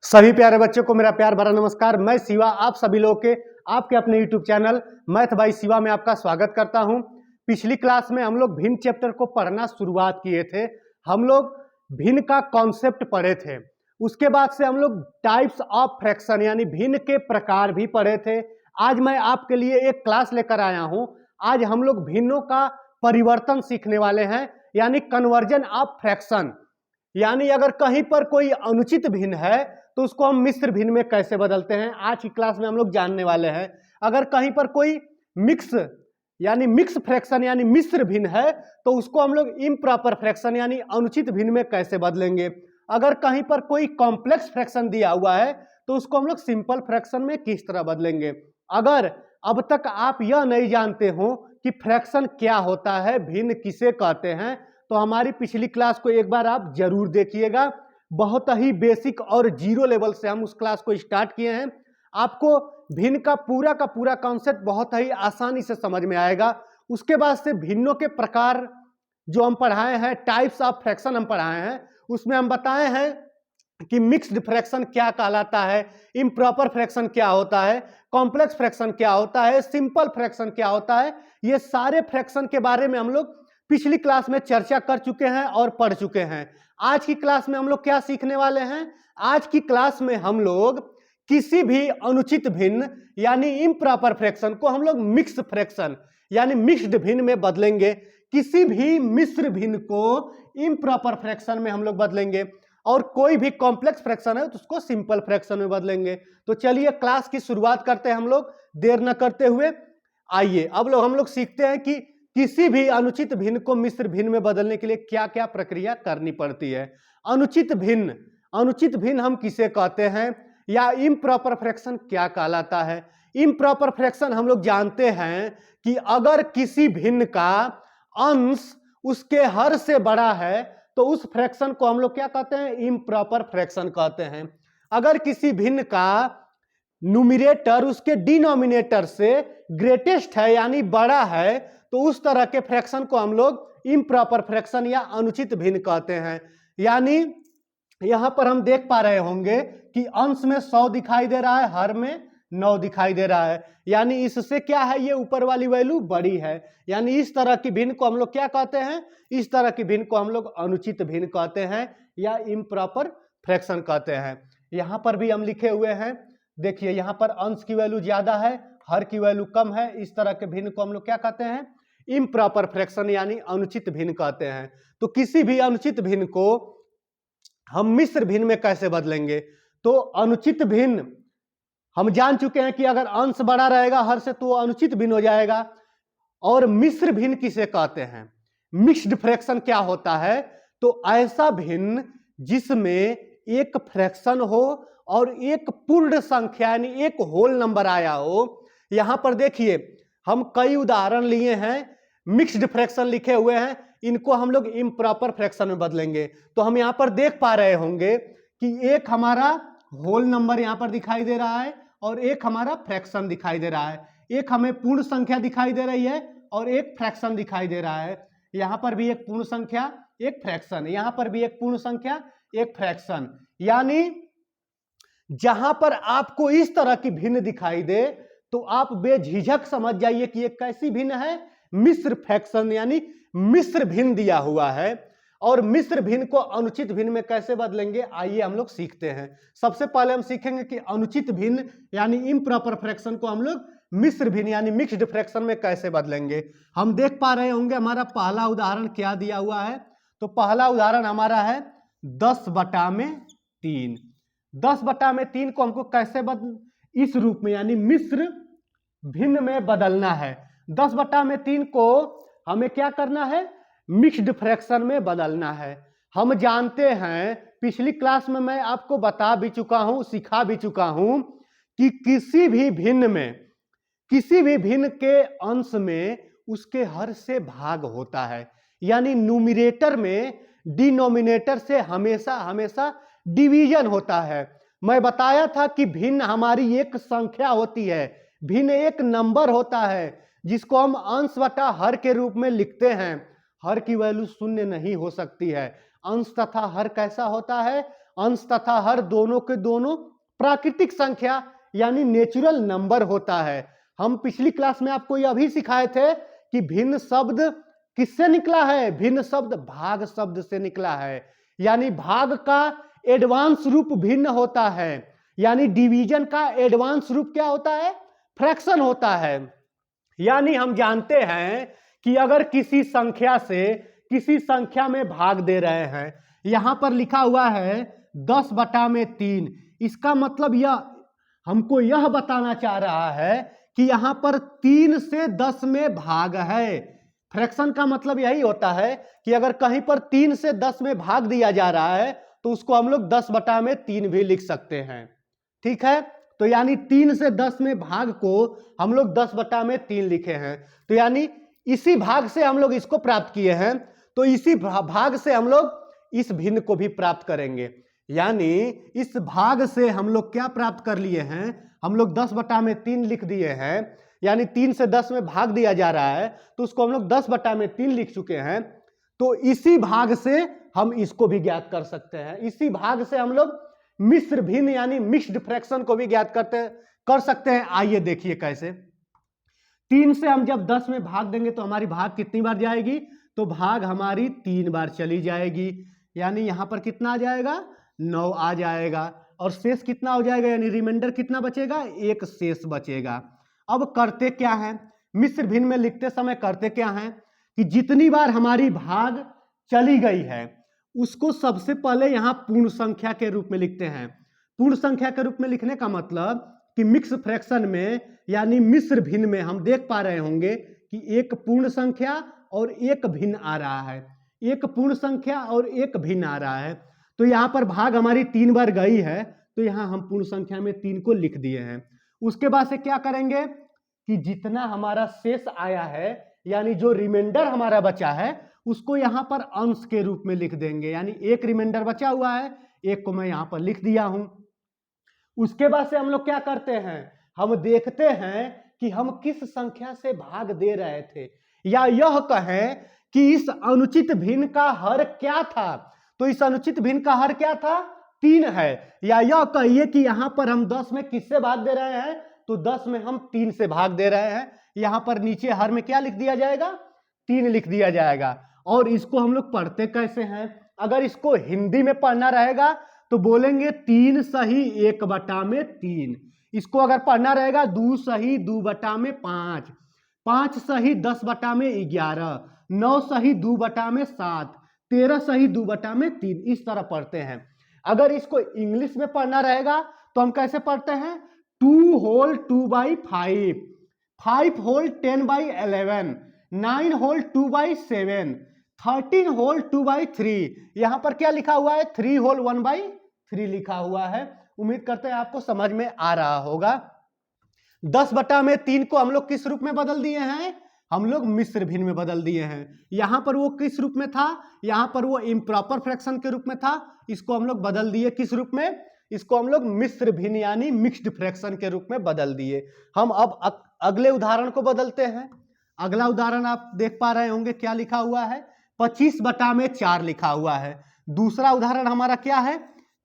सभी प्यारे बच्चों को मेरा प्यार भरा नमस्कार। मैं शिवा आप सभी लोग के आपके अपने YouTube channel math bye Shiva में आपका स्वागत करता हूं। पिछली क्लास में हम लोग भिन्न चैप्टर को पढ़ना शुरुआत किए थे। हम लोग भिन्न का कॉन्सेप्ट पढ़े थे। उसके बाद से हम लोग टाइप्स ऑफ फ्रैक्शन यानी भिन्न के प्रकार भी पढ़े थे। आज मैं आपके लिए एक क्लास लेकर आया हूं। आज हम लोग भिन्नों का परिवर्तन सीखने वाले हैं, यानी कन्वर्जन ऑफ फ्रैक्शन। यानी अगर कहीं पर कोई अनुचित भिन्न है तो उसको हम मिश्र भिन्न में कैसे बदलते हैं, आज की क्लास में हम लोग जानने वाले हैं। अगर कहीं पर कोई मिक्स फ्रैक्शन यानी मिश्र भिन्न है तो उसको हम लोग इम्प्रॉपर फ्रैक्शन यानी अनुचित भिन्न में कैसे बदलेंगे। अगर कहीं पर कोई कॉम्प्लेक्स फ्रैक्शन दिया हुआ है तो उसको हम लोग सिंपल फ्रैक्शन में किस तरह बदलेंगे। अगर अब तक आप यह नहीं जानते हो कि फ्रैक्शन क्या होता है, भिन्न किसे कहते हैं, तो हमारी पिछली क्लास को एक बार आप जरूर देखिएगा। बहुत ही बेसिक और जीरो लेवल से हम उस क्लास को स्टार्ट किए हैं। आपको भिन्न का पूरा कॉन्सेप्ट बहुत ही आसानी से समझ में आएगा। उसके बाद से भिन्नों के प्रकार जो हम पढ़ाए हैं, टाइप्स ऑफ फ्रैक्शन हम पढ़ाए हैं, उसमें हम बताए हैं कि मिक्स्ड फ्रैक्शन क्या कहलाता है, इम्प्रॉपर फ्रैक्शन क्या होता है, कॉम्प्लेक्स फ्रैक्शन क्या होता है, सिंपल फ्रैक्शन क्या होता है। ये सारे फ्रैक्शन के बारे में हम लोग पिछली क्लास में चर्चा कर चुके हैं और पढ़ चुके हैं। आज की क्लास में हम लोग क्या सीखने वाले हैं, आज की क्लास में हम लोग किसी भी अनुचित भिन्न यानी इम्प्रॉपर फ्रैक्शन को हम लोग मिक्स फ्रैक्शन यानी मिक्स्ड भिन्न में बदलेंगे। किसी भी मिश्र भिन्न को इम्प्रॉपर फ्रैक्शन में हम लोग बदलेंगे और कोई भी कॉम्प्लेक्स फ्रैक्शन है तो उसको सिंपल फ्रैक्शन में बदलेंगे। तो चलिए क्लास की शुरुआत करते हैं हम लोग देर न करते हुए। आइए अब हम लोग सीखते हैं कि किसी भी अनुचित भिन्न को मिश्र भिन्न में बदलने के लिए क्या क्या प्रक्रिया करनी पड़ती है। अनुचित भिन्न हम किसे कहते हैं या इम्प्रॉपर फ्रैक्शन क्या कहलाता है। इम्प्रॉपर फ्रैक्शन हम लोग जानते हैं कि अगर किसी भिन्न का अंश उसके हर से बड़ा है तो उस फ्रैक्शन को हम लोग क्या कहते हैं, इम्प्रॉपर फ्रैक्शन कहते हैं। अगर किसी भिन्न का न्यूमरेटर उसके डिनोमिनेटर से ग्रेटेस्ट है यानी बड़ा है तो उस तरह के फ्रैक्शन को हम लोग इम्प्रॉपर फ्रैक्शन या अनुचित भिन्न कहते हैं। यानी यहां पर हम देख पा रहे होंगे कि अंश में 100 दिखाई दे रहा है, हर में 9 दिखाई दे रहा है, यानी इससे क्या है, ये ऊपर वाली वैल्यू बड़ी है। यानी इस तरह की भिन्न को हम लोग क्या कहते हैं, इस तरह की भिन्न को हम लोग अनुचित भिन्न कहते हैं या इम्प्रॉपर फ्रैक्शन कहते हैं। यहां पर भी हम लिखे हुए हैं, देखिए यहां पर अंश की वैल्यू ज्यादा है, हर की वैल्यू कम है, इस तरह के भिन्न को हम लोग क्या कहते हैं, इम्प्रॉपर फ्रैक्शन यानी अनुचित भिन्न कहते हैं। तो किसी भी अनुचित भिन्न को हम मिश्र भिन्न में कैसे बदलेंगे। तो अनुचित भिन्न हम जान चुके हैं कि अगर अंश बड़ा रहेगा हर से तो अनुचित भिन्न हो जाएगा। और मिश्र भिन्न किसे कहते हैं, मिक्स्ड फ्रैक्शन क्या होता है, तो ऐसा भिन्न जिसमें एक फ्रैक्शन हो और एक पूर्ण संख्या यानी एक होल नंबर आया हो। यहां पर देखिए हम कई उदाहरण लिए हैं, मिक्स्ड फ्रैक्शन लिखे हुए हैं, इनको हम लोग इम्प्रॉपर फ्रैक्शन में बदलेंगे। तो हम यहां पर देख पा रहे होंगे कि एक हमारा होल नंबर यहां पर दिखाई दे रहा है और एक हमारा फ्रैक्शन दिखाई दे रहा है। एक हमें पूर्ण संख्या दिखाई दे रही है और एक फ्रैक्शन दिखाई दे रहा है। यहां पर भी एक पूर्ण संख्या एक फ्रैक्शन, यहां पर भी एक पूर्ण संख्या एक फ्रैक्शन। यानी जहां पर आपको इस तरह की भिन्न दिखाई दे तो आप बेझिझक समझ जाइए कि ये कैसी भिन्न है, मिश्र फ्रैक्शन यानी मिश्र भिन्न दिया हुआ है। और मिश्र भिन्न को अनुचित भिन्न में कैसे बदलेंगे, आइए हम लोग सीखते हैं। सबसे पहले हम सीखेंगे कि अनुचित भिन्न यानी इम्प्रॉपर फ्रैक्शन को हम लोग मिश्र भिन्न यानी मिक्स्ड फ्रैक्शन में कैसे बदलेंगे। हम देख पा रहे होंगे हमारा पहला उदाहरण क्या दिया हुआ है। तो पहला उदाहरण हमारा है 10/3। 10/3 को हमको कैसे इस रूप में यानी मिश्र भिन्न में बदलना है। 10/3 को हमें क्या करना है, मिक्स्ड फ्रैक्शन में बदलना है। हम जानते हैं, पिछली क्लास में मैं आपको बता भी चुका हूं, सिखा भी चुका हूं कि किसी भी भिन्न के अंश में उसके हर से भाग होता है। यानी न्यूमरेटर में डिनोमिनेटर से हमेशा डिवीजन होता है। मैं बताया था कि भिन्न हमारी एक संख्या होती है, भिन्न एक नंबर होता है जिसको हम अंश बटा हर के रूप में लिखते हैं। हर की वैल्यू शून्य नहीं हो सकती है। अंश तथा हर कैसा होता है, अंश तथा हर दोनों के दोनों प्राकृतिक संख्या यानी नेचुरल नंबर होता है। हम पिछली क्लास में आपको यह भी सिखाए थे कि भिन्न शब्द किससे निकला है? भिन्न शब्द भाग शब्द से निकला है। यानी भाग का एडवांस रूप भिन्न होता है, यानी डिवीजन का एडवांस रूप क्या होता है? फ्रैक्शन होता है। यानी हम जानते हैं कि अगर किसी संख्या से किसी संख्या में भाग दे रहे हैं, यहां पर लिखा हुआ है 10/3, इसका मतलब यह हमको यह बताना चाह रहा है कि यहां पर 3 से 10 में भाग है। फ्रैक्शन का मतलब यही होता है कि अगर कहीं पर 3 से 10 में भाग दिया जा रहा है तो उसको हम लोग 10/3 भी लिख सकते हैं। ठीक है, तो यानी 3 से 10 में भाग को हम लोग 10/3 लिखे हैं। तो यानी इसी भाग से हम लोग इसको प्राप्त किए हैं, तो इसी भाग से हम लोग इस भिन्न को भी प्राप्त करेंगे। यानी इस भाग से हम लोग क्या प्राप्त कर लिए हैं? हम लोग 10/3 लिख दिए हैं। यानी 3 से 10 में भाग दिया जा रहा है तो उसको हम लोग 10/3 लिख चुके हैं। तो इसी भाग से हम इसको भी ज्ञात कर सकते हैं। इसी भाग से हम लोग मिश्र भिन्न यानी मिक्स्ड फ्रैक्शन को भी ज्ञात कर सकते हैं। आइए देखिए कैसे। 3 से हम जब 10 में भाग देंगे तो हमारी भाग कितनी बार जाएगी? तो भाग हमारी 3 बार चली जाएगी। यानी यहां पर कितना आ जाएगा? 9 आ जाएगा। और शेष कितना हो जाएगा? यानी रिमाइंडर कितना बचेगा? 1 शेष बचेगा। अब करते क्या है? मिश्र भिन्न में लिखते समय करते क्या है कि जितनी बार हमारी भाग चली गई है उसको सबसे पहले यहां पूर्ण संख्या के रूप में लिखते हैं। पूर्ण संख्या के रूप में लिखने का मतलब कि मिक्स फ्रैक्शन में यानी मिश्र भिन्न में हम देख पा रहे होंगे कि एक पूर्ण संख्या और एक भिन्न आ रहा है, एक पूर्ण संख्या और एक भिन्न आ रहा है। तो यहां पर भाग हमारी 3 बार गई है तो यहां हम पूर्ण संख्या में 3 को लिख दिए हैं। उसके बाद से क्या करेंगे कि जितना हमारा शेष आया है यानी जो रिमाइंडर हमारा बचा है उसको यहां पर अंश के रूप में लिख देंगे। यानी एक रिमाइंडर बचा हुआ है, एक को मैं यहां पर लिख दिया हूं। उसके बाद से हम लोग क्या करते हैं? हम देखते हैं कि हम किस संख्या से भाग दे रहे थे, या यह कहें कि इस अनुचित भिन्न का हर क्या था। तो इस अनुचित भिन्न का हर क्या था? 3 है। या यह कहिए कि यहां पर हम 10 में किससे भाग दे रहे हैं? तो 10 में हम 3 से भाग दे रहे हैं। यहां पर नीचे हर में क्या लिख दिया जाएगा? 3 लिख दिया जाएगा। और इसको हम लोग पढ़ते कैसे हैं? अगर इसको हिंदी में पढ़ना रहेगा तो बोलेंगे 3 सही 1/3। इसको अगर पढ़ना रहेगा 2 सही 2/5, 5 सही 10/11, 9 सही 2/7, 13 सही 2/3। इस तरह पढ़ते हैं। अगर इसको इंग्लिश में पढ़ना रहेगा तो हम कैसे पढ़ते हैं? 2 होल 2/5, 5 होल 10/11, 9 होल 2/7, 13 होल 2/3। यहां पर क्या लिखा हुआ है? 3 होल 1/3 लिखा हुआ है। उम्मीद करते हैं आपको समझ में आ रहा होगा। 10/3 को हम लोग किस रूप में बदल दिए हैं? हम लोग मिश्र भिन्न में बदल दिए हैं। यहां पर वो किस रूप में था? यहां पर वो इम्प्रॉपर फ्रैक्शन के रूप में था। इसको हम लोग बदल दिए किस रूप में? इसको हम लोग मिश्र भिन्न यानी मिक्स्ड फ्रैक्शन के रूप में बदल दिए। हम अब अगले उदाहरण को बदलते हैं। अगला उदाहरण आप देख पा रहे होंगे क्या लिखा हुआ है? 25/4 लिखा हुआ है। दूसरा उदाहरण हमारा क्या है?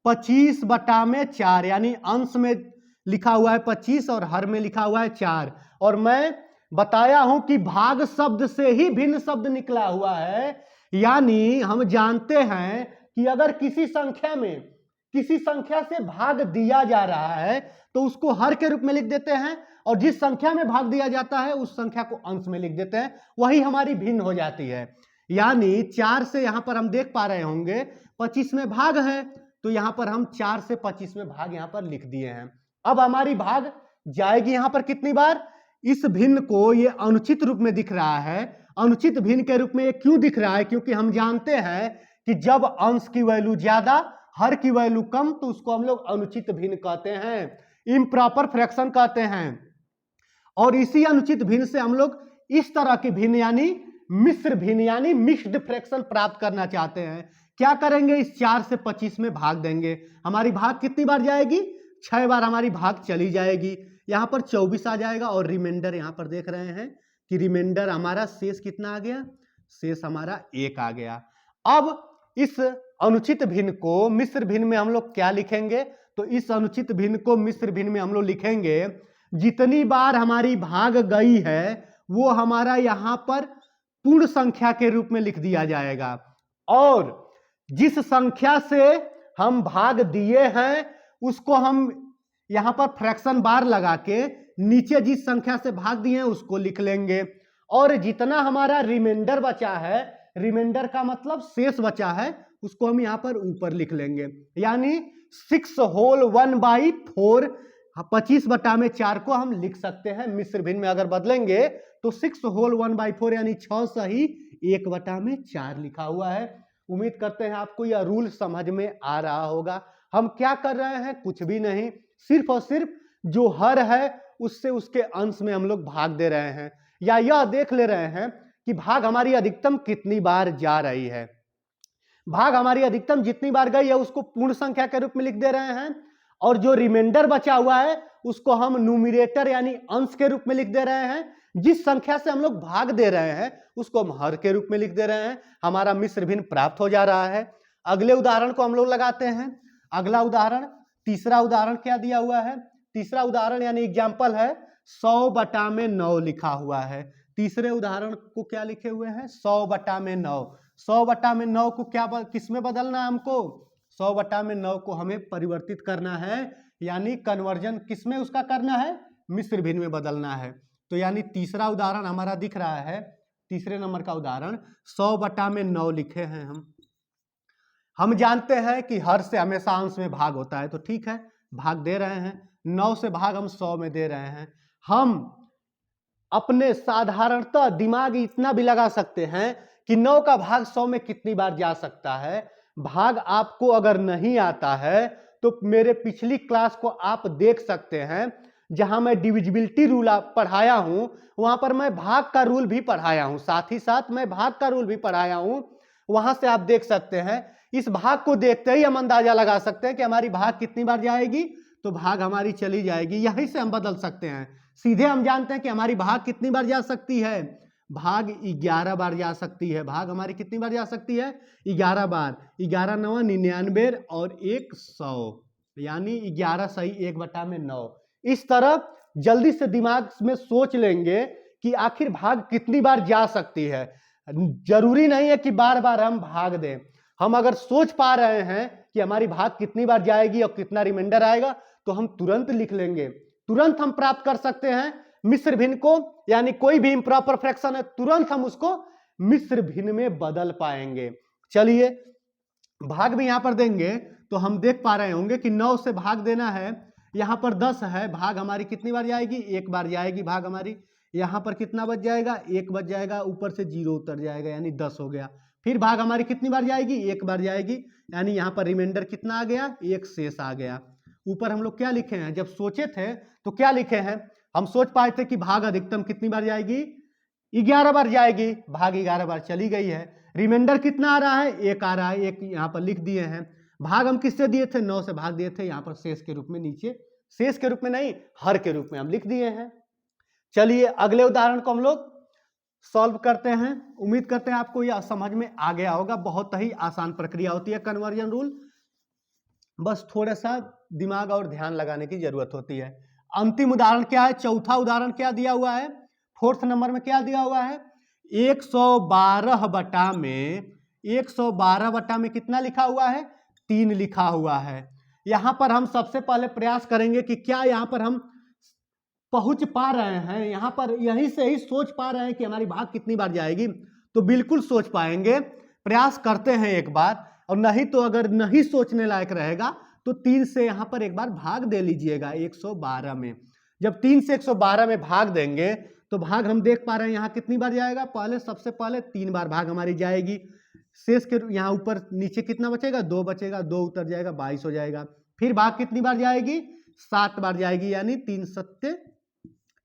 25/4 यानी अंश में लिखा हुआ है 25 और हर में लिखा हुआ है 4। और मैं बताया हूं कि भाग शब्द से ही भिन्न शब्द निकला हुआ है। यानी हम जानते हैं कि अगर किसी संख्या से भाग दिया जा रहा है तो उसको हर के रूप में लिख देते हैं, और जिस संख्या में भाग दिया जाता है उस संख्या को अंश में लिख देते हैं, वही हमारी भिन्न हो जाती है। यानी 4 से यहां पर हम देख पा रहे होंगे 25 में भाग है, तो यहां पर हम 4 से 25 में भाग यहां पर लिख दिए हैं। अब हमारी भाग जाएगी यहां पर कितनी बार? इस भिन्न को ये अनुचित रूप में दिख रहा है। अनुचित भिन्न के रूप में ये क्यों दिख रहा है? क्योंकि हम जानते हैं कि जब अंश की वैल्यू ज्यादा हर की वैल्यू कम तो उसको हम लोग अनुचित भिन्न कहते हैं, इम्प्रॉपर फ्रैक्शन कहते हैं। और इसी अनुचित भिन्न से हम लोग इस तरह के भिन्न यानी मिश्र भिन्न यानी मिक्स्ड फ्रैक्शन प्राप्त करना चाहते हैं। क्या करेंगे? इस 4 से 25 में भाग देंगे। हमारी भाग कितनी बार जाएगी? 6 बार हमारी भाग चली जाएगी। यहां पर 24 आ जाएगा और रिमाइंडर यहां पर देख रहे हैं कि रिमाइंडर हमारा शेष कितना आ गया? शेष हमारा 1 आ गया। अब इस अनुचित भिन्न को मिश्र भिन्न में हम लोग क्या लिखेंगे? तो इस अनुचित भिन्न को मिश्र भिन्न में हम लोग लिखेंगे जितनी बार हमारी भाग गई है वो हमारा यहां पर पूर्ण संख्या के रूप में लिख दिया जाएगा, और जिस संख्या से हम भाग दिए हैं उसको हम यहां पर फ्रैक्शन बार लगा के नीचे जिस संख्या से भाग दिए हैं उसको लिख लेंगे, और जितना हमारा रिमाइंडर बचा है, रिमाइंडर का मतलब शेष बचा है, उसको हम यहां पर ऊपर लिख लेंगे। यानी 6 होल 1/4, 25/4 को हम लिख सकते हैं। मिश्र भिन्न में अगर बदलेंगे तो 6 होल 1/4 यानी 6 सही 1/4 लिखा हुआ है। उम्मीद करते हैं आपको यह रूल समझ में आ रहा होगा। हम क्या कर रहे हैं? कुछ भी नहीं, सिर्फ और सिर्फ जो हर है उससे उसके अंश में हम लोग भाग दे रहे हैं, या यह देख ले रहे हैं कि भाग हमारी अधिकतम कितनी बार जा रही है। भाग हमारी अधिकतम जितनी बार गई है उसको पूर्ण संख्या के रूप में लिख दे रहे हैं, और जो रिमाइंडर बचा हुआ है उसको हम न्यूमरेटर यानी अंश के रूप में लिख दे रहे हैं। जिस संख्या से हम लोग भाग दे रहे हैं उसको हम हर के रूप में लिख दे रहे हैं। हमारा मिश्र भिन्न प्राप्त हो जा रहा है। अगले उदाहरण को हम लोग लगाते हैं। अगला उदाहरण, तीसरा उदाहरण क्या दिया हुआ है? तीसरा उदाहरण यानी एग्जाम्पल है 100/9 लिखा हुआ है। तीसरे उदाहरण को क्या लिखे हुए हैं? 100/9। 100/9 को क्या किस में बदलना है हमको? 100/9 को हमें परिवर्तित करना है, यानी कन्वर्जन किस में उसका करना है? मिश्र भिन्न में बदलना है। तो यानी तीसरा उदाहरण हमारा दिख रहा है, तीसरे नंबर का उदाहरण 100/9 लिखे हैं हम जानते हैं कि हर से हमेशा अंश में भाग होता है, तो ठीक है भाग दे रहे हैं। 9 से भाग हम 100 में दे रहे हैं। हम अपने साधारणतः दिमाग इतना भी लगा सकते हैं कि 9 का भाग 100 में कितनी बार जा सकता है। भाग आपको अगर नहीं आता है तो मेरे पिछली क्लास को आप देख सकते हैं, जहां मैं डिविजिबिलिटी रूल पढ़ाया हूं वहां पर मैं भाग का रूल भी पढ़ाया हूं, साथ ही साथ मैं भाग का रूल भी पढ़ाया हूं। वहां से आप देख सकते हैं, इस भाग को देखते ही हम अंदाजा लगा सकते हैं कि हमारी भाग कितनी बार जाएगी। तो भाग हमारी चली जाएगी, यहीं से हम बदल सकते हैं। सीधे हम जानते हैं कि हमारी भाग कितनी बार जा सकती है? भाग 11 बार जा सकती है। भाग हमारी कितनी बार जा सकती है? 11 बार। 11 9 99 और 100, यानी 11 सही 1/9। इस तरह जल्दी से दिमाग में सोच लेंगे कि आखिर भाग कितनी बार जा सकती है। जरूरी नहीं है कि बार बार हम भाग दें। हम अगर सोच पा रहे हैं कि हमारी भाग कितनी बार जाएगी और कितना रिमाइंडर आएगा तो हम तुरंत लिख लेंगे, तुरंत हम प्राप्त कर सकते हैं मिश्र भिन्न को। यानी कोई भी इम्प्रॉपर फ्रैक्शन है तुरंत हम उसको मिश्र भिन्न में बदल पाएंगे। चलिए भाग भी यहां पर देंगे तो हम देख पा रहे होंगे कि 9 से भाग देना है, यहां पर 10 है, भाग हमारी कितनी बार जाएगी? 1 बार जाएगी भाग हमारी। यहां पर कितना बच जाएगा? 1 बच जाएगा, ऊपर से 0 उतर जाएगा यानी 10 हो गया। फिर भाग हमारी कितनी बार जाएगी? 1 बार जाएगी, यानी यहां पर रिमाइंडर कितना आ गया? 1 शेष आ गया। ऊपर हम लोग क्या लिखे हैं? जब सोचे थे तो क्या लिखे हैं? हम सोच पाए थे कि भाग अधिकतम कितनी बार जाएगी? 11 बार जाएगी। भाग 11 बार चली गई है। रिमाइंडर कितना आ रहा है? 1 आ रहा है, 1 यहाँ पर लिख दिए हैं। भाग हम किससे दिए थे? 9 से भाग दिए थे, यहाँ पर शेष के रूप में, नीचे शेष के रूप में नहीं हर के रूप में हम लिख दिए हैं। चलिए अगले उदाहरण को हम लोग सॉल्व करते हैं। उम्मीद करते हैं आपको यह समझ में आ गया होगा। बहुत ही आसान प्रक्रिया होती है कन्वर्जन रूल, बस थोड़ा सा दिमाग और ध्यान लगाने की जरूरत होती है। अंतिम उदाहरण क्या है? चौथा उदाहरण क्या दिया हुआ है? 4th नंबर में क्या दिया हुआ है? 112/में कितना लिखा हुआ है? 3 लिखा हुआ है। यहां पर हम सबसे पहले प्रयास करेंगे कि क्या यहां पर हम पहुंच पा रहे हैं, यहां पर यहीं से ही सोच पा रहे हैं कि हमारी भाग कितनी बार जाएगी? तो बिल्कुल सोच पाएंगे। प्रयास करते हैं एक बार, और नहीं तो अगर नहीं सोचने लायक रहेगा तो 3 से यहां पर एक बार भाग दे लीजिएगा 112 में। जब 3 से 112 में भाग देंगे तो भाग हम देख पा रहे हैं यहां कितनी बार जाएगा? पहले सबसे पहले 3 बार भाग हमारी जाएगी। शेष के यहां ऊपर नीचे कितना बचेगा? 2 बचेगा, 2 उतर जाएगा, 22 हो जाएगा। फिर भाग कितनी बार जाएगी? 7 बार जाएगी, यानी 3 7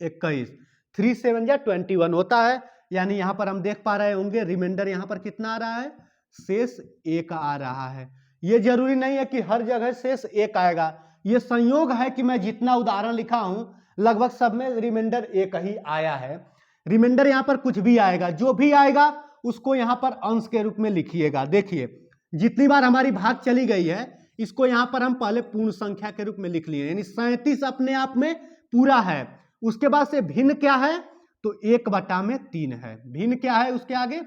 21, 3 7 जा 21 होता है। यानी यहां पर हम देख पा रहे होंगे रिमाइंडर यहां पर कितना आ रहा है? शेष 1 आ रहा है। ये जरूरी नहीं है कि हर जगह शेष 1 आएगा, ये संयोग है कि मैं जितना उदाहरण लिखा हूं लगभग सब में रिमाइंडर 1 ही आया है। रिमाइंडर यहां पर कुछ भी आएगा, जो भी आएगा उसको यहां पर अंश के रूप में लिखिएगा। देखिए जितनी बार हमारी भाग चली गई है इसको यहां पर हम पहले पूर्ण संख्या के रूप में लिख लिए, यानी 37 अपने आप में पूरा है। उसके बाद से भिन्न क्या है, तो 1/3 है। भिन्न क्या है उसके आगे,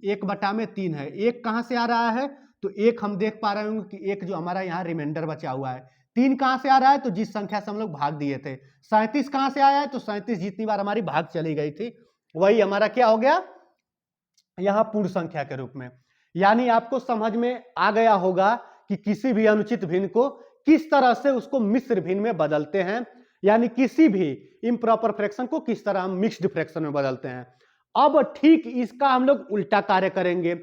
1/3 है। एक कहां से आ रहा है, तो एक हम देख पा रहे होंगे कि एक जो हमारा यहाँ रिमाइंडर बचा हुआ है। 3 कहां से आ रहा है, तो जिस संख्या से हम लोग भाग दिए थे। 37 कहां से आया है, तो 37 जितनी बार हमारी भाग चली गई थी वही हमारा क्या हो गया, यहां पूर्ण संख्या के रूप में। यानी आपको समझ में आ गया होगा कि किसी भी अनुचित भिन्न को किस तरह से उसको मिश्र भिन्न में बदलते हैं, यानी किसी भी इम्प्रॉपर फ्रैक्शन को किस तरह हम मिक्स्ड फ्रैक्शन में बदलते हैं। अब ठीक इसका हम लोग उल्टा कार्य करेंगे।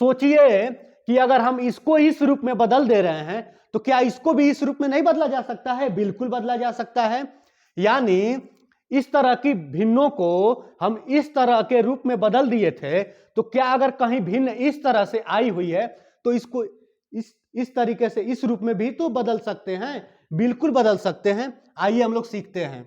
सोचिए कि अगर हम इसको इस रूप में बदल दे रहे हैं तो क्या इसको भी इस रूप में नहीं बदला जा सकता है, बिल्कुल बदला जा सकता है। यानी इस तरह की भिन्नों को हम इस तरह के रूप में बदल दिए थे, तो क्या अगर कहीं भिन्न इस तरह से आई हुई है तो इसको इस तरीके से इस रूप में भी तो बदल सकते हैं, बिल्कुल बदल सकते हैं। आइए हम लोग सीखते हैं।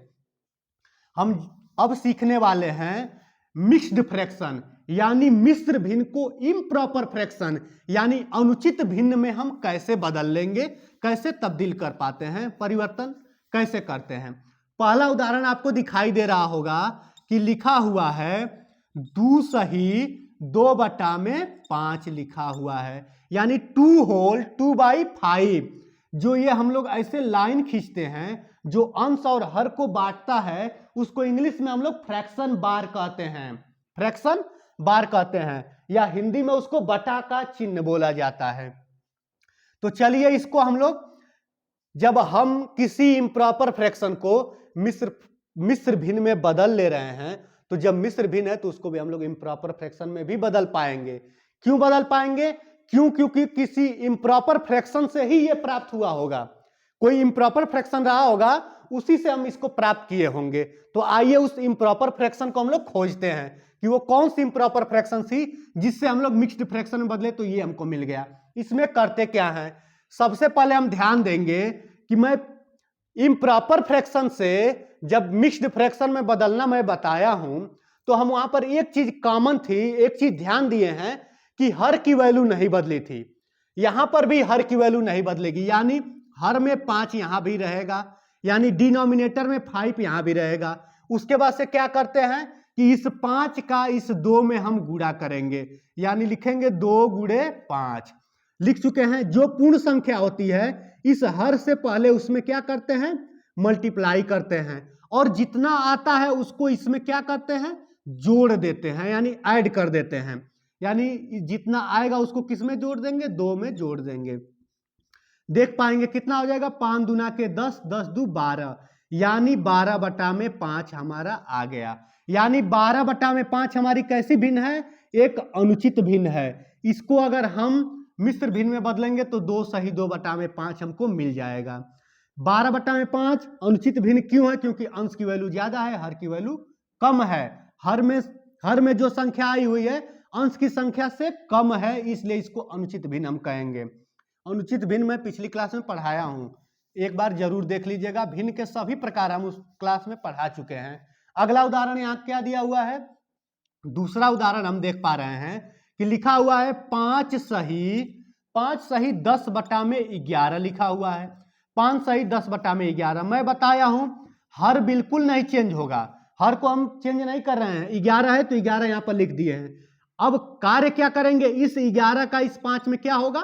हम अब सीखने वाले हैं मिक्स्ड फ्रैक्शन, यानी मिश्र भिन्न को इम्प्रॉपर फ्रैक्शन यानी अनुचित भिन्न में हम कैसे बदल लेंगे, कैसे तब्दील कर पाते हैं, परिवर्तन कैसे करते हैं। पहला उदाहरण आपको दिखाई दे रहा होगा कि लिखा हुआ है 2 सही 2/5 लिखा हुआ है, यानी 2 होल 2/5। जो ये हम लोग ऐसे लाइन खींचते हैं जो अंश और हर को बांटता है उसको इंग्लिश में हम लोग फ्रैक्शन बार कहते हैं, फ्रैक्शन बार कहते हैं, या हिंदी में उसको बटा का चिन्ह बोला जाता है। तो चलिए इसको हम लोग, जब हम किसी इम्प्रॉपर फ्रैक्शन को मिश्र भिन्न में बदल ले रहे हैं, तो जब मिश्र भिन्न है तो उसको भी हम लोग इम्प्रॉपर फ्रैक्शन में भी बदल पाएंगे। क्यों बदल पाएंगे, क्योंकि किसी इम्प्रॉपर फ्रैक्शन से ही ये प्राप्त हुआ होगा। कोई इम्प्रॉपर फ्रैक्शन रहा होगा उसी से हम इसको प्राप्त किए होंगे। तो आइए उस इम्प्रॉपर फ्रैक्शन को हम लोग खोजते हैं कि वो कौन सी इम्प्रॉपर फ्रैक्शन थी जिससे हम लोग मिक्स्ड फ्रैक्शन में बदले, तो ये हमको मिल गया। इसमें करते क्या है, सबसे पहले हम ध्यान देंगे कि मैं इम्प्रॉपर फ्रैक्शन से जब मिक्स्ड फ्रैक्शन में बदलना मैं बताया हूं, तो हम वहां पर एक चीज कॉमन थी, एक चीज ध्यान दिए हैं कि हर की वैल्यू नहीं बदली थी। यहां पर भी हर की वैल्यू नहीं बदलेगी, यानी हर में 5 यहां भी रहेगा, यानी डिनोमिनेटर में 5 यहां भी रहेगा। उसके बाद से क्या करते हैं कि इस 5 का इस 2 में हम गुणा करेंगे, यानी लिखेंगे 2 गुणे 5। लिख चुके हैं। जो पूर्ण संख्या होती है इस हर से पहले उसमें क्या करते हैं, मल्टीप्लाई करते हैं, और जितना आता है उसको इसमें क्या करते हैं, जोड़ देते हैं, यानी ऐड कर देते हैं। यानी जितना आएगा उसको किस में जोड़ देंगे, 2 में जोड़ देंगे। देख पाएंगे कितना हो जाएगा, 5 दूना के 10, 10 दू 12, यानी 12/5 हमारा आ गया। यानी 12/5 हमारी कैसी भिन्न है, एक अनुचित भिन्न है। इसको अगर हम मिश्र भिन्न में बदलेंगे तो 2 सही 2/5 हमको मिल जाएगा। 12/5 अनुचित भिन्न क्यों है, क्योंकि अंश की वैल्यू ज्यादा है, हर की वैल्यू कम है। हर में जो संख्या आई हुई है अंश की संख्या से कम है, इसलिए इसको अनुचित भिन्न हम कहेंगे। अनुचित भिन्न मैं पिछली क्लास में पढ़ाया हूं, एक बार जरूर देख लीजिएगा। भिन्न के सभी प्रकार हम उस क्लास में पढ़ा चुके हैं। अगला उदाहरण यहाँ क्या दिया हुआ है, दूसरा उदाहरण हम देख पा रहे हैं कि लिखा हुआ है 5 सही 10/11 लिखा हुआ है। 5 सही 10/11 मैं बताया हूं हर बिल्कुल नहीं चेंज होगा, हर को हम चेंज नहीं कर रहे हैं। 11 है तो 11 यहां पर लिख दिए हैं। अब कार्य क्या करेंगे, इस 11 का इस 5 में क्या होगा,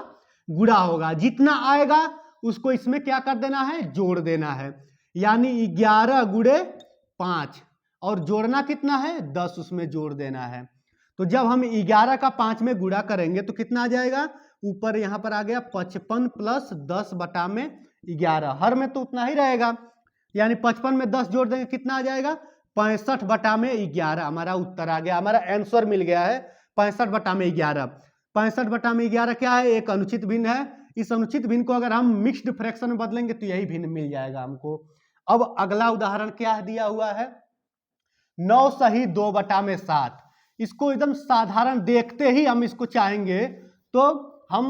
गुणा होगा। जितना आएगा उसको इसमें क्या कर देना है, जोड़ देना है। यानी 11 गुणे 5, और जोड़ना कितना है, 10 उसमें जोड़ देना है। तो जब हम 11 का 5 में गुणा करेंगे तो कितना आ जाएगा, ऊपर यहां पर आ गया 55 प्लस 10/11। हर में तो उतना ही रहेगा, यानी 55 में 10 जोड़ देंगे कितना आ जाएगा, 65/11 हमारा उत्तर आ गया, हमारा आंसर मिल गया है 65/11। 65/11 क्या है, एक अनुचित भिन्न है। इस अनुचित भिन्न को अगर हम मिक्स्ड फ्रैक्शन में बदलेंगे तो यही भिन्न मिल जाएगा हमको। अब अगला उदाहरण क्या दिया हुआ है, 9 सही 2/7। इसको एकदम साधारण देखते ही हम इसको चाहेंगे तो हम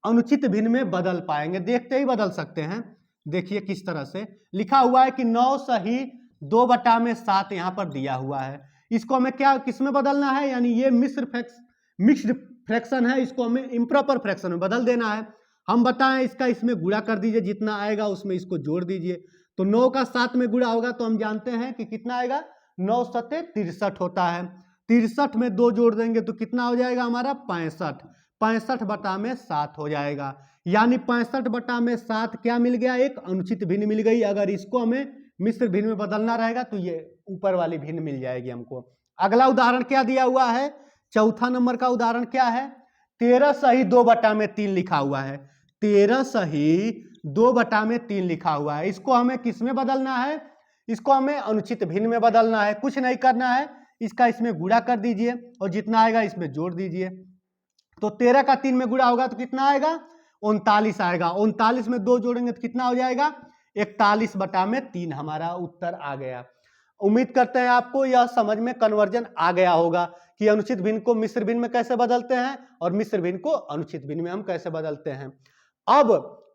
अनुचित भिन्न में बदल पाएंगे, देखते ही बदल सकते हैं। देखिए किस तरह से लिखा हुआ है कि 9 सही 2/7 यहां पर दिया हुआ है। इसको हमें क्या किस में बदलना है, यानी ये मिक्स्ड फ्रैक्शन है, इसको हमें इम्प्रॉपर फ्रैक्शन में बदल देना है। हम बताएं इसका इसमें गुणा कर दीजिए, जितना आएगा उसमें इसको जोड़ दीजिए। तो 9 का 7 में गुणा होगा तो हम जानते हैं कि कितना आएगा, 9 सत्ते 63 होता है। 63 में 2 जोड़ देंगे तो कितना हो जाएगा हमारा 65। 65 बटा में 7 हो जाएगा, यानी 65 बटा में 7 क्या मिल गया, एक अनुचित भिन्न मिल गई। अगर इसको हमें मिश्र भिन्न में बदलना रहेगा तो ये ऊपर वाली भिन्न मिल जाएगी हमको। अगला उदाहरण क्या दिया हुआ है, चौथा नंबर का उदाहरण क्या है, 13 सही 2 बटा में 3 लिखा हुआ है। 13 सही 2 बटा में 3 लिखा हुआ है। इसको हमें किस में बदलना है, इसको हमें अनुचित भिन्न में बदलना है। कुछ नहीं करना है, इसका इसमें गुणा कर दीजिए और जितना आएगा इसमें जोड़ दीजिए। तो 13 का 3 में गुणा होगा तो कितना आएगा, 39 आएगा। 39 में 2 जोड़ेंगे तो कितना हो जाएगा, 41 बटा में 3 हमारा उत्तर आ गया। उम्मीद करते हैं आपको यह समझ में कन्वर्जन आ गया होगा कि अनुचित भिन्न को मिश्र भिन्न में कैसे बदलते हैं और मिश्र भिन्न को अनुचित भिन्न में हम कैसे बदलते हैं। अब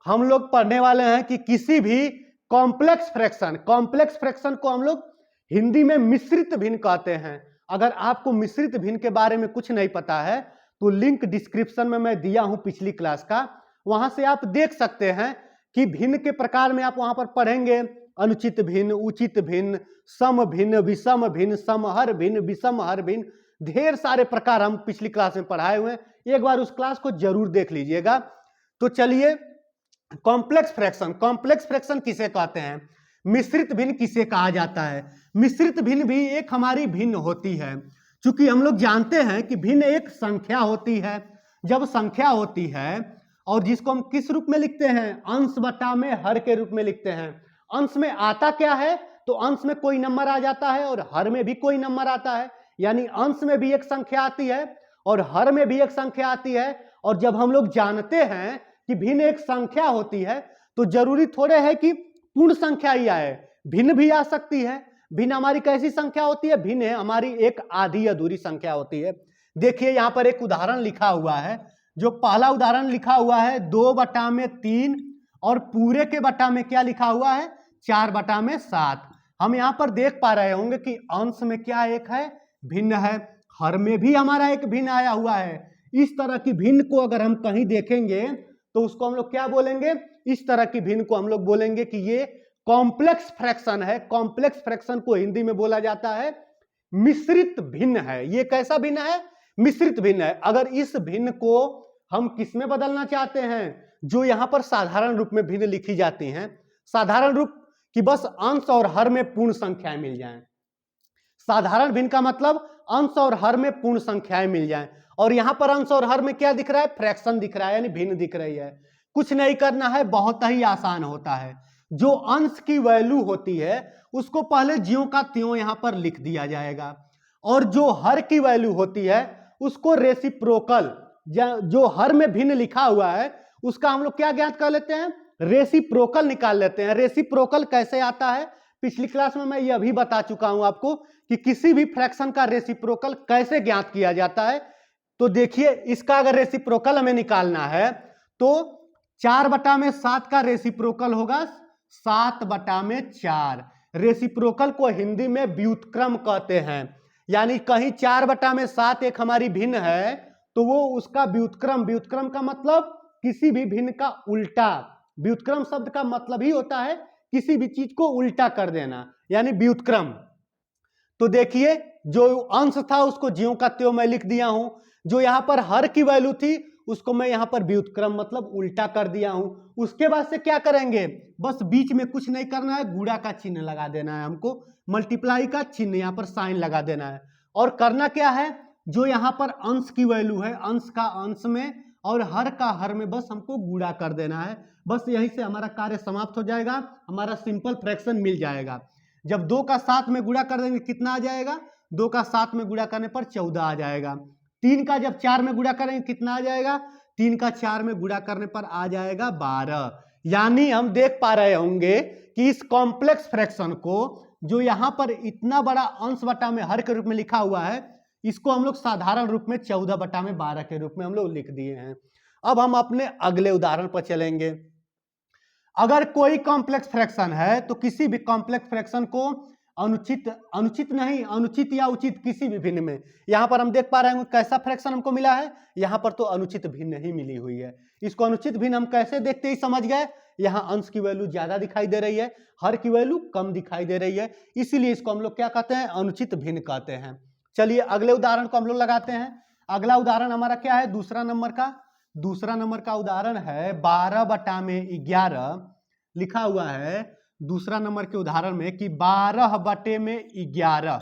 हम लोग पढ़ने वाले हैं कि किसी भी कॉम्प्लेक्स फ्रैक्शन को हम लोग हिंदी में मिश्रित भिन्न कहते हैं। अगर आपको मिश्रित भिन्न के बारे में कुछ नहीं पता है तो लिंक डिस्क्रिप्शन में मैं दिया हूं पिछली क्लास का, वहां से आप देख सकते हैं कि भिन्न के प्रकार में आप वहां पर पढ़ेंगे, अनुचित भिन्न, उचित भिन्न, सम भिन्न, विषम भिन्न, समहर भिन्न, विषमहर भिन्न, ढेर सारे प्रकार हम पिछली क्लास में पढ़ाए हुए हैं। एक बार उस क्लास को जरूर देख लीजिएगा। तो चलिए, कॉम्प्लेक्स फ्रैक्शन किसे कहते हैं, मिश्रित भिन्न किसे कहा जाता है। मिश्रित भिन्न भी एक हमारी भिन्न होती है, क्योंकि हम लोग जानते हैं कि भिन्न एक संख्या होती है। जब संख्या होती है और जिसको हम किस रूप में लिखते हैं, अंश बटा में हर के रूप में लिखते हैं। अंश में आता क्या है, तो अंश में कोई नंबर आ जाता है और हर में भी कोई नंबर आता है, यानी अंश में भी एक संख्या आती है और हर में भी एक संख्या आती है। और जब हम लोग जानते हैं कि भिन्न एक संख्या होती है तो जरूरी थोड़े है कि पूर्ण संख्या ही आए, भिन्न भी आ सकती है। भिन्न हमारी कैसी संख्या होती है, भिन्न हमारी एक आधी अधूरी संख्या होती है। देखिए यहाँ पर एक उदाहरण लिखा हुआ है, जो पहला उदाहरण लिखा हुआ है 2 बटा में 3 और पूरे के बटा में क्या लिखा हुआ है, 4 बटा में 7। हम यहाँ पर देख पा रहे होंगे कि अंश में क्या एक है, भिन्न है, हर में भी हमारा एक भिन्न आया हुआ है। इस तरह की भिन्न को अगर हम कहीं देखेंगे तो उसको हम लोग क्या बोलेंगे, इस तरह की भिन्न को हम लोग बोलेंगे कि ये कॉम्प्लेक्स फ्रैक्शन है। कॉम्प्लेक्स फ्रैक्शन को हिंदी में बोला जाता है मिश्रित भिन्न है। ये कैसा भिन्न है, मिश्रित भिन्न है। अगर इस भिन्न को हम किस में बदलना चाहते हैं, जो यहां पर साधारण रूप में भिन्न लिखी जाती हैं, साधारण रूप कि बस अंश और हर में पूर्ण संख्याएं मिल जाएं। साधारण भिन्न का मतलब अंश और हर में पूर्ण संख्याएं मिल जाएं। और यहां पर अंश और हर में क्या दिख रहा है, फ्रैक्शन दिख रहा है, यानी भिन्न दिख रही है। कुछ नहीं करना है, बहुत ही आसान होता है। जो अंश की वैल्यू होती है उसको पहले ज्यों का त्यों यहां पर लिख दिया जाएगा, और जो हर की वैल्यू होती है उसको रेसिप्रोकल, जो हर में भिन्न लिखा हुआ है उसका हम लोग क्या ज्ञात कर लेते हैं, रेसिप्रोकल निकाल लेते हैं। रेसिप्रोकल कैसे आता है, पिछली क्लास में मैं यह भी बता चुका हूं आपको कि किसी भी फ्रैक्शन का रेसिप्रोकल कैसे ज्ञात किया जाता है। तो देखिए, इसका अगर रेसिप्रोकल हमें निकालना है तो 4 बटा में 7 का रेसिप्रोकल होगा 7 बटा में 4। रेसिप्रोकल को हिंदी में व्युत्क्रम कहते हैं, यानी कहीं 4 बटा में 7 एक हमारी भिन्न है तो वो उसका व्युत्क्रम, व्युत्क्रम का मतलब किसी भी भिन्न का उल्टा। व्युत्क्रम शब्द का मतलब ही होता है किसी भी चीज को उल्टा कर देना, यानी व्युत्क्रम। तो देखिए, जो अंश था उसको ज्यों का त्यों मैं लिख दिया हूं, जो यहां पर हर की वैल्यू थी उसको मैं यहां पर व्युत्क्रम मतलब उल्टा कर दिया हूं। उसके बाद से क्या करेंगे, बस बीच में कुछ नहीं करना है, गुणा का चिन्ह लगा देना है हमको, मल्टीप्लाई का चिन्ह यहां पर साइन लगा देना है। और करना क्या है, जो यहां पर अंश की वैल्यू है अंश का अंश में और हर का हर में बस हमको गुणा कर देना है। बस यहीं से हमारा कार्य समाप्त हो जाएगा, हमारा सिंपल फ्रैक्शन मिल जाएगा। जब 2 का 7 में गुणा कर देंगे कितना आ जाएगा, 2 का 7 में गुणा करने पर 14 आ जाएगा। 3 का जब 4 में गुणा करेंगे कितना आ जाएगा, 3 का 4 में गुणा करने पर आ जाएगा 12। यानी हम देख पा रहे होंगे कि इस कॉम्प्लेक्स फ्रैक्शन को, जो यहां पर इतना बड़ा अंश बटा में हर के रूप में लिखा हुआ है, इसको हम लोग साधारण रूप में 14 बटा में 12 के रूप में हम लोग लिख दिए हैं। अब हम अपने अगले उदाहरण पर चलेंगे। अगर कोई कॉम्प्लेक्स फ्रैक्शन है तो किसी भी कॉम्प्लेक्स फ्रैक्शन को अनुचित, अनुचित नहीं, अनुचित या उचित किसी भी भिन्न में। यहाँ पर हम देख पा रहे हैं कैसा फ्रैक्शन हमको मिला है, यहाँ पर तो अनुचित भिन्न ही मिली हुई है। इसको अनुचित भिन्न हम कैसे देखते ही समझ गए, यहाँ अंश की वैल्यू ज्यादा दिखाई दे रही है, हर की वैल्यू कम दिखाई दे रही है, इसीलिए इसको हम लोग क्या कहते हैं, अनुचित भिन्न कहते हैं। चलिए अगले उदाहरण को हम लोग लगाते हैं। अगला उदाहरण हमारा क्या है, दूसरा नंबर का उदाहरण है 12/11 लिखा हुआ है दूसरा नंबर के उदाहरण में कि 12/11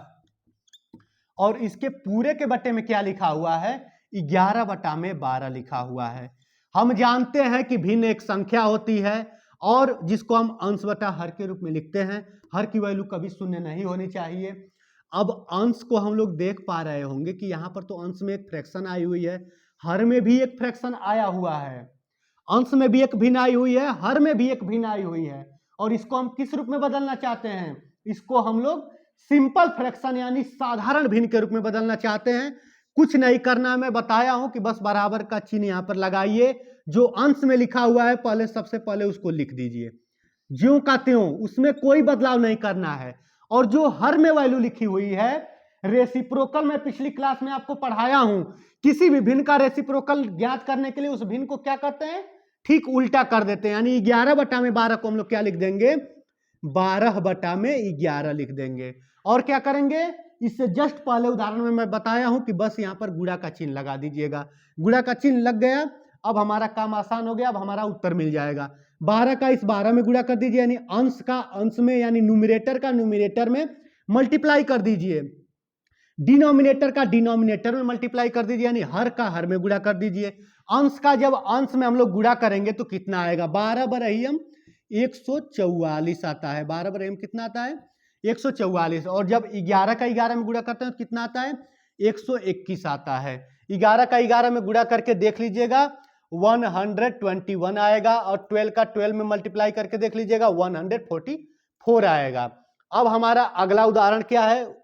और इसके पूरे के बटे में क्या लिखा हुआ है, 11/12 लिखा हुआ है। हम जानते हैं कि भिन्न एक संख्या होती है और जिसको हम अंश बटा हर के रूप में लिखते हैं। हर की वैल्यू कभी शून्य नहीं होनी चाहिए। अब अंश को हम लोग देख पा रहे होंगे कि यहाँ पर तो अंश में एक फ्रैक्शन आई हुई है, हर में भी एक फ्रैक्शन आया हुआ है, अंश में भी एक भिन्न आई हुई है, हर में भी एक भिन्न आई हुई है। और इसको हम किस रूप में बदलना चाहते हैं, इसको हम लोग सिंपल फ्रैक्शन यानी साधारण भिन्न के रूप में बदलना चाहते हैं। कुछ नहीं करना, मैं बताया हूं कि बस बराबर का चिन्ह यहां पर लगाइए। जो अंश में लिखा हुआ है पहले सबसे पहले उसको लिख दीजिए ज्यों का त्यों, उसमें कोई बदलाव नहीं करना है। और जो हर में वैल्यू लिखी हुई है रेसिप्रोकल, मैं पिछली क्लास में आपको पढ़ाया हूं, किसी भी भिन्न का रेसिप्रोकल ज्ञात करने के लिए उस भिन्न को क्या करते हैं, ठीक उल्टा कर देते हैं। यानी 11/12 को हम लोग क्या लिख देंगे, 12/11 लिख देंगे। और क्या करेंगे, इससे जस्ट पहले उदाहरण में मैं बताया हूं कि बस यहां पर गुणा का चिन्ह लगा दीजिएगा। गुणा का चिन्ह लग गया, अब हमारा काम आसान हो गया, अब हमारा उत्तर मिल जाएगा। 12 का इस 12 में गुणा कर दीजिए, यानी अंश का अंश में यानी न्यूमरेटर का न्यूमरेटर में मल्टीप्लाई कर दीजिए, डिनोमिनेटर का डिनोमिनेटर में मल्टीप्लाई कर दीजिए, यानी हर का हर में गुणा कर दीजिए। अंश का जब अंश में हम लोग गुणा करेंगे तो कितना आएगा, 12/1 144 आता है। 12/1 कितना आता है, 144। और जब 11 का 11 में गुणा करते हैं तो कितना आता है, 121 आता है। 11 का 11 में गुणा करके देख लीजिएगा 121 आएगा, और 12 का 12 में मल्टीप्लाई करके देख लीजिएगा 144 आएगा। अब हमारा अगला उदाहरण क्या है,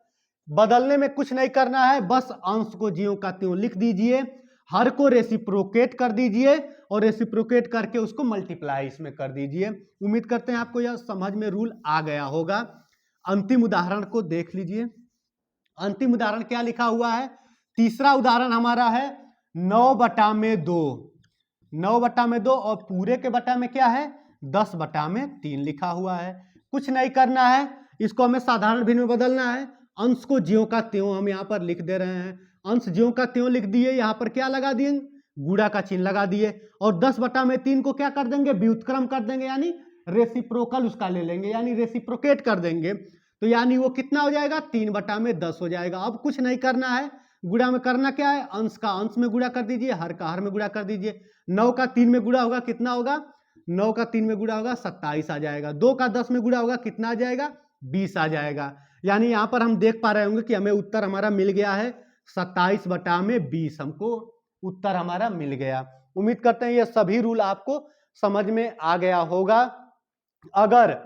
बदलने में कुछ नहीं करना है, बस अंश को ज्यों का त्यों लिख दीजिए, हर को रेसिप्रोकेट कर दीजिए और रेसिप्रोकेट करके उसको मल्टीप्लाई इसमें कर दीजिए। उम्मीद करते हैं आपको यह समझ में रूल आ गया होगा। अंतिम उदाहरण को देख लीजिए। अंतिम उदाहरण क्या लिखा हुआ है, तीसरा उदाहरण हमारा है 9/2, 9/2 और पूरे के बटा में क्या है, 10/3 लिखा हुआ है। कुछ नहीं करना है, इसको हमें साधारण भिन्न में बदलना है। अंश को ज्यों का त्यों हम यहाँ पर लिख दे रहे हैं, अंश ज्यों का त्यों लिख दिए, यहाँ पर क्या लगा दिए, गुणा का चिन्ह लगा दिए। और 10/3 को क्या कर देंगे, व्युत्क्रम कर देंगे, यानी रेसिप्रोकल उसका ले लेंगे, यानी रेसिप्रोकेट कर देंगे। तो यानी वो कितना हो जाएगा, 3/10 हो जाएगा। अब कुछ नहीं करना है, गुणा में करना क्या है, अंश का अंश में गुणा कर दीजिए, हर का हर में गुणा कर दीजिए। 9 का 3 में गुणा होगा कितना होगा, 9 का 3 में गुणा होगा 27 आ जाएगा। 2 का 10 में गुणा होगा कितना आ जाएगा, 20 आ जाएगा। यानी यहाँ पर हम देख पा रहे होंगे कि हमें उत्तर हमारा मिल गया है 27/20, हमको उत्तर हमारा मिल गया। उम्मीद करते हैं ये सभी रूल आपको समझ में आ गया होगा। अगर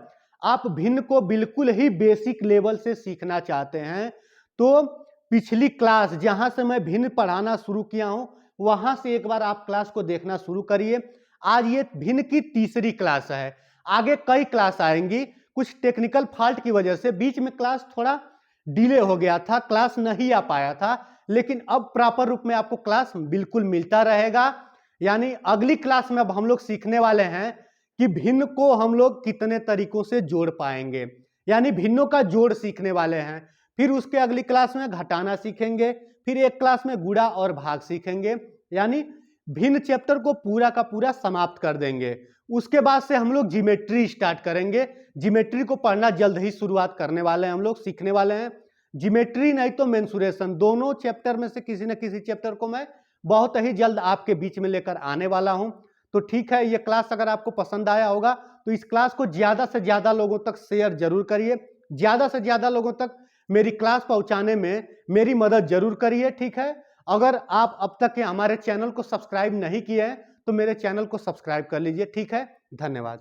आप भिन्न को बिल्कुल ही बेसिक लेवल से सीखना चाहते हैं तो पिछली क्लास जहां से मैं भिन्न पढ़ाना शुरू किया हूं वहां से एक बार आप क्लास को देखना शुरू करिए। आज ये भिन्न की तीसरी क्लास है, आगे कई क्लास आएंगी। कुछ टेक्निकल फॉल्ट की वजह से बीच में क्लास थोड़ा डिले हो गया था, क्लास नहीं आ पाया था, लेकिन अब प्रॉपर रूप में आपको क्लास बिल्कुल मिलता रहेगा। यानी अगली क्लास में अब हम लोग सीखने वाले हैं कि भिन्न को हम लोग कितने तरीकों से जोड़ पाएंगे, यानी भिन्नों का जोड़ सीखने वाले हैं। फिर उसके अगली क्लास में घटाना सीखेंगे, फिर एक क्लास में गुणा और भाग सीखेंगे, यानी भिन्न चैप्टर को पूरा का पूरा समाप्त कर देंगे। उसके बाद से हम लोग ज्योमेट्री स्टार्ट करेंगे। ज्योमेट्री को पढ़ना जल्द ही शुरुआत करने वाले हैं, हम लोग सीखने वाले हैं। ज्योमेट्री नहीं तो मेंसुरेशन, दोनों चैप्टर में से किसी न किसी चैप्टर को मैं बहुत ही जल्द आपके बीच में लेकर आने वाला हूं। तो ठीक है, ये क्लास अगर आपको पसंद आया होगा तो इस क्लास को ज्यादा से ज्यादा लोगों तक शेयर जरूर करिए, ज्यादा से ज्यादा लोगों तक मेरी क्लास पहुंचाने में मेरी मदद जरूर करिए। ठीक है, अगर आप अब तक हमारे चैनल को सब्सक्राइब नहीं किए हैं तो मेरे चैनल को सब्सक्राइब कर लीजिए। ठीक है, धन्यवाद।